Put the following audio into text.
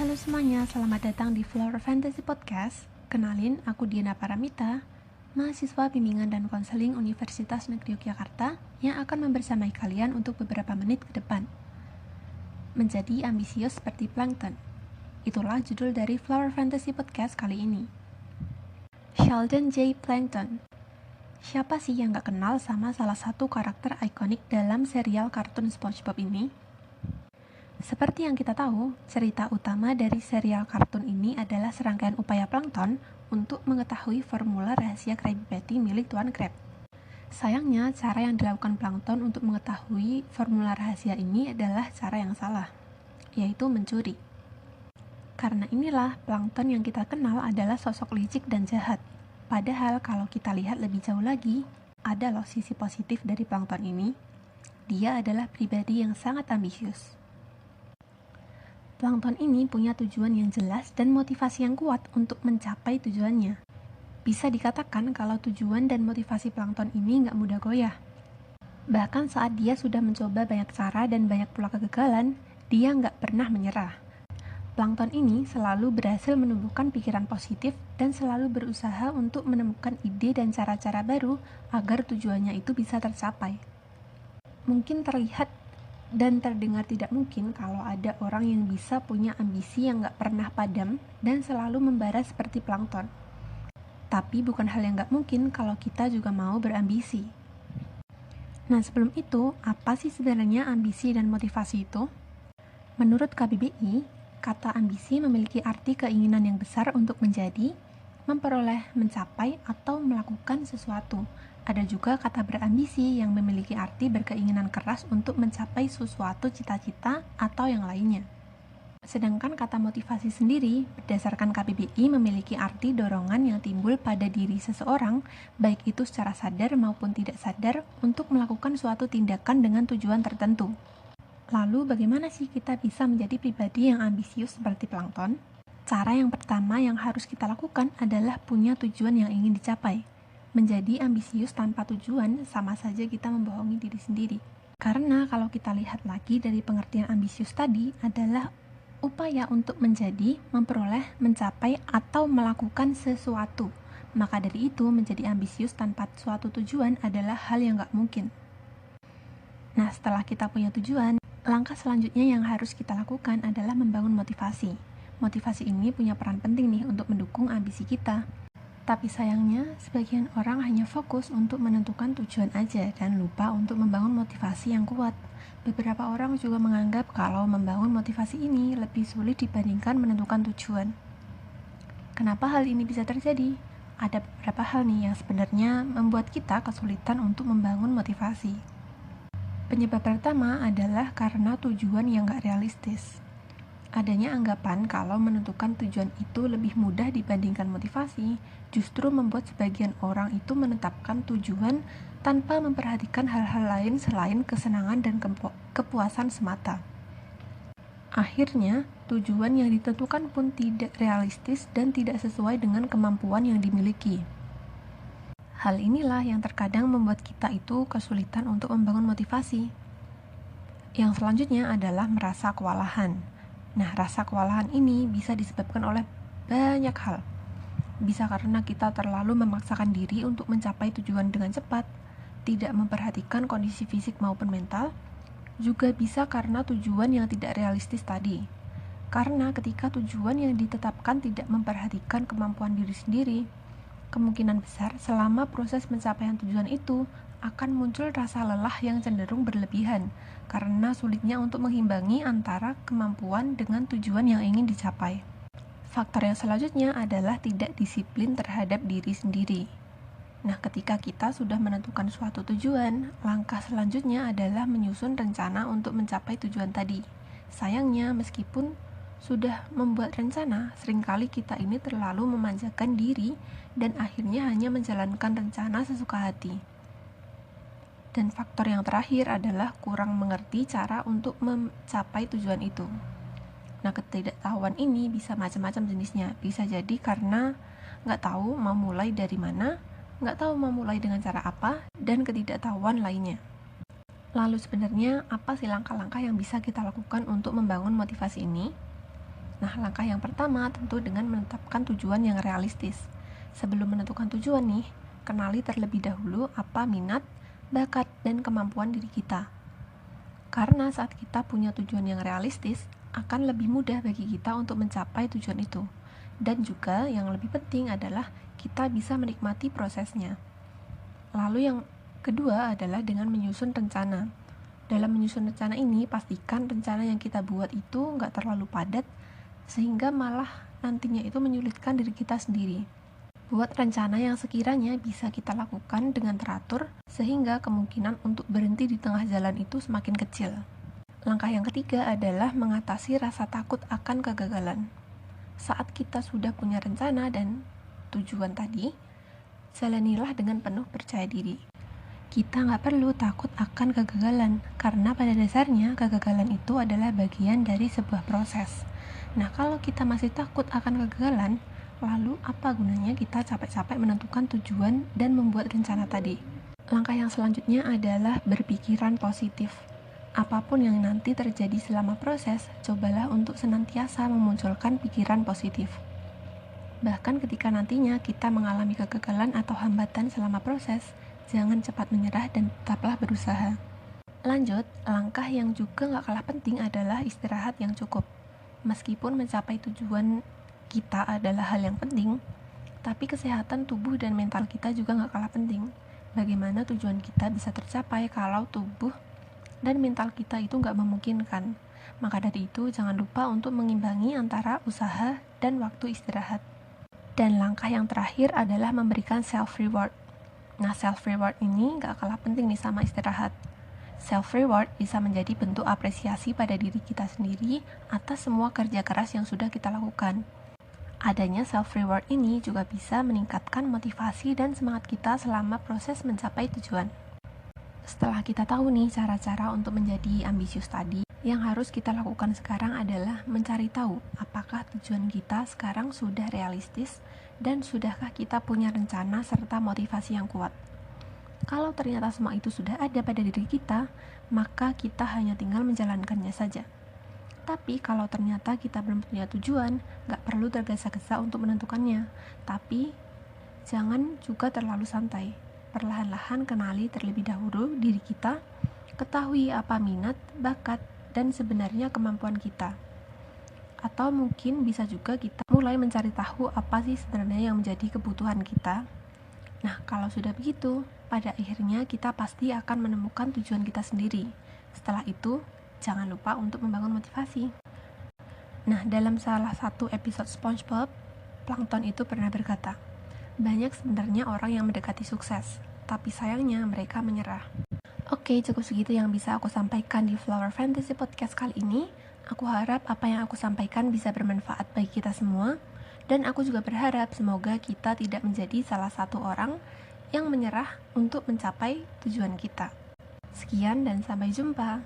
Halo semuanya, selamat datang di Flower Fantasy Podcast. Kenalin, aku Diana Paramita, mahasiswa bimbingan dan konseling Universitas Negeri Yogyakarta yang akan membersamai kalian untuk beberapa menit ke depan. Menjadi ambisius seperti plankton. Itulah judul dari Flower Fantasy Podcast kali ini. Sheldon J. Plankton. Siapa sih yang gak kenal sama salah satu karakter ikonik dalam serial kartun SpongeBob ini? Seperti yang kita tahu, cerita utama dari serial kartun ini adalah serangkaian upaya plankton untuk mengetahui formula rahasia Krabby Patty milik Tuan Crab. Sayangnya, cara yang dilakukan plankton untuk mengetahui formula rahasia ini adalah cara yang salah, yaitu mencuri. Karena inilah, plankton yang kita kenal adalah sosok licik dan jahat. Padahal kalau kita lihat lebih jauh lagi, ada loh sisi positif dari plankton ini. Dia adalah pribadi yang sangat ambisius. Plankton ini punya tujuan yang jelas dan motivasi yang kuat untuk mencapai tujuannya. Bisa dikatakan kalau tujuan dan motivasi plankton ini nggak mudah goyah. Bahkan saat dia sudah mencoba banyak cara dan banyak pula kegagalan, dia nggak pernah menyerah. Plankton ini selalu berhasil menumbuhkan pikiran positif dan selalu berusaha untuk menemukan ide dan cara-cara baru agar tujuannya itu bisa tercapai. Mungkin terlihat dan terdengar tidak mungkin kalau ada orang yang bisa punya ambisi yang gak pernah padam dan selalu membara seperti plankton. Tapi bukan hal yang gak mungkin kalau kita juga mau berambisi. Nah, sebelum itu, apa sih sebenarnya ambisi dan motivasi itu? Menurut KBBI, kata ambisi memiliki arti keinginan yang besar untuk menjadi, memperoleh, mencapai, atau melakukan sesuatu. Ada juga kata berambisi yang memiliki arti berkeinginan keras untuk mencapai sesuatu cita-cita atau yang lainnya. Sedangkan kata motivasi sendiri, berdasarkan KBBI memiliki arti dorongan yang timbul pada diri seseorang, baik itu secara sadar maupun tidak sadar, untuk melakukan suatu tindakan dengan tujuan tertentu. Lalu bagaimana sih kita bisa menjadi pribadi yang ambisius seperti plankton? Cara yang pertama yang harus kita lakukan adalah punya tujuan yang ingin dicapai. Menjadi ambisius tanpa tujuan sama saja kita membohongi diri sendiri. Karena kalau kita lihat lagi dari pengertian ambisius tadi adalah upaya untuk menjadi, memperoleh, mencapai, atau melakukan sesuatu. Maka dari itu menjadi ambisius tanpa suatu tujuan adalah hal yang gak mungkin. Nah, setelah kita punya tujuan, langkah selanjutnya yang harus kita lakukan adalah membangun motivasi. Motivasi ini punya peran penting nih untuk mendukung ambisi kita. Tapi sayangnya, sebagian orang hanya fokus untuk menentukan tujuan aja dan lupa untuk membangun motivasi yang kuat. Beberapa orang juga menganggap kalau membangun motivasi ini lebih sulit dibandingkan menentukan tujuan. Kenapa hal ini bisa terjadi? Ada beberapa hal nih yang sebenarnya membuat kita kesulitan untuk membangun motivasi. Penyebab pertama adalah karena tujuan yang gak realistis. Adanya anggapan kalau menentukan tujuan itu lebih mudah dibandingkan motivasi, justru membuat sebagian orang itu menetapkan tujuan tanpa memperhatikan hal-hal lain selain kesenangan dan kepuasan semata. Akhirnya, tujuan yang ditentukan pun tidak realistis dan tidak sesuai dengan kemampuan yang dimiliki. Hal inilah yang terkadang membuat kita itu kesulitan untuk membangun motivasi. Yang selanjutnya adalah merasa kewalahan. Nah, rasa kewalahan ini bisa disebabkan oleh banyak hal. Bisa karena kita terlalu memaksakan diri untuk mencapai tujuan dengan cepat, tidak memperhatikan kondisi fisik maupun mental, juga bisa karena tujuan yang tidak realistis tadi. Karena ketika tujuan yang ditetapkan tidak memperhatikan kemampuan diri sendiri, kemungkinan besar selama proses pencapaian tujuan itu akan muncul rasa lelah yang cenderung berlebihan karena sulitnya untuk mengimbangi antara kemampuan dengan tujuan yang ingin dicapai. Faktor yang selanjutnya adalah tidak disiplin terhadap diri sendiri. Nah, ketika kita sudah menentukan suatu tujuan, langkah selanjutnya adalah menyusun rencana untuk mencapai tujuan tadi. Sayangnya, meskipun sudah membuat rencana, seringkali kita ini terlalu memanjakan diri dan akhirnya hanya menjalankan rencana sesuka hati. Dan faktor yang terakhir adalah kurang mengerti cara untuk mencapai tujuan itu. Nah, ketidaktahuan ini bisa macam-macam jenisnya. Bisa jadi karena nggak tahu mau mulai dari mana, nggak tahu mau mulai dengan cara apa, dan ketidaktahuan lainnya. Lalu sebenarnya apa sih langkah-langkah yang bisa kita lakukan untuk membangun motivasi ini? Nah, langkah yang pertama tentu dengan menetapkan tujuan yang realistis. Sebelum menentukan tujuan nih, kenali terlebih dahulu apa minat, bakat, dan kemampuan diri kita. Karena saat kita punya tujuan yang realistis, akan lebih mudah bagi kita untuk mencapai tujuan itu. Dan juga yang lebih penting adalah kita bisa menikmati prosesnya. Lalu yang kedua adalah dengan menyusun rencana. Dalam menyusun rencana ini, pastikan rencana yang kita buat itu nggak terlalu padat, sehingga malah nantinya itu menyulitkan diri kita sendiri. Buat rencana yang sekiranya bisa kita lakukan dengan teratur, sehingga kemungkinan untuk berhenti di tengah jalan itu semakin kecil. Langkah yang ketiga adalah mengatasi rasa takut akan kegagalan. Saat kita sudah punya rencana dan tujuan tadi, jalanilah dengan penuh percaya diri. Kita nggak perlu takut akan kegagalan, karena pada dasarnya kegagalan itu adalah bagian dari sebuah proses. Nah, kalau kita masih takut akan kegagalan, lalu apa gunanya kita capek-capek menentukan tujuan dan membuat rencana tadi? Langkah yang selanjutnya adalah berpikiran positif. Apapun yang nanti terjadi selama proses, cobalah untuk senantiasa memunculkan pikiran positif. Bahkan ketika nantinya kita mengalami kegagalan atau hambatan selama proses, jangan cepat menyerah dan tetaplah berusaha. Lanjut, langkah yang juga gak kalah penting adalah istirahat yang cukup. Meskipun mencapai tujuan kita adalah hal yang penting, tapi kesehatan tubuh dan mental kita juga gak kalah penting. Bagaimana tujuan kita bisa tercapai kalau tubuh dan mental kita itu gak memungkinkan? Maka dari itu, jangan lupa untuk mengimbangi antara usaha dan waktu istirahat. Dan langkah yang terakhir adalah memberikan self-reward. Nah, self-reward ini gak kalah penting nih sama istirahat. Self-reward bisa menjadi bentuk apresiasi pada diri kita sendiri atas semua kerja keras yang sudah kita lakukan. Adanya self-reward ini juga bisa meningkatkan motivasi dan semangat kita selama proses mencapai tujuan. Setelah kita tahu nih cara-cara untuk menjadi ambisius tadi, yang harus kita lakukan sekarang adalah mencari tahu apakah tujuan kita sekarang sudah realistis dan sudahkah kita punya rencana serta motivasi yang kuat. Kalau ternyata semua itu sudah ada pada diri kita, maka kita hanya tinggal menjalankannya saja. Tapi kalau ternyata kita belum punya tujuan, gak perlu tergesa-gesa untuk menentukannya. Tapi jangan juga terlalu santai. Perlahan-lahan kenali terlebih dahulu diri kita, ketahui apa minat, bakat, dan sebenarnya kemampuan kita. Atau mungkin bisa juga kita mulai mencari tahu apa sih sebenarnya yang menjadi kebutuhan kita. Nah, kalau sudah begitu, pada akhirnya kita pasti akan menemukan tujuan kita sendiri. Setelah itu, jangan lupa untuk membangun motivasi. Nah, dalam salah satu episode SpongeBob, Plankton itu pernah berkata, banyak sebenarnya orang yang mendekati sukses, tapi sayangnya mereka menyerah. Oke, cukup segitu yang bisa aku sampaikan di Flower Fantasy Podcast kali ini. Aku harap apa yang aku sampaikan bisa bermanfaat bagi kita semua. Dan aku juga berharap semoga kita tidak menjadi salah satu orang yang menyerah untuk mencapai tujuan kita. Sekian dan sampai jumpa.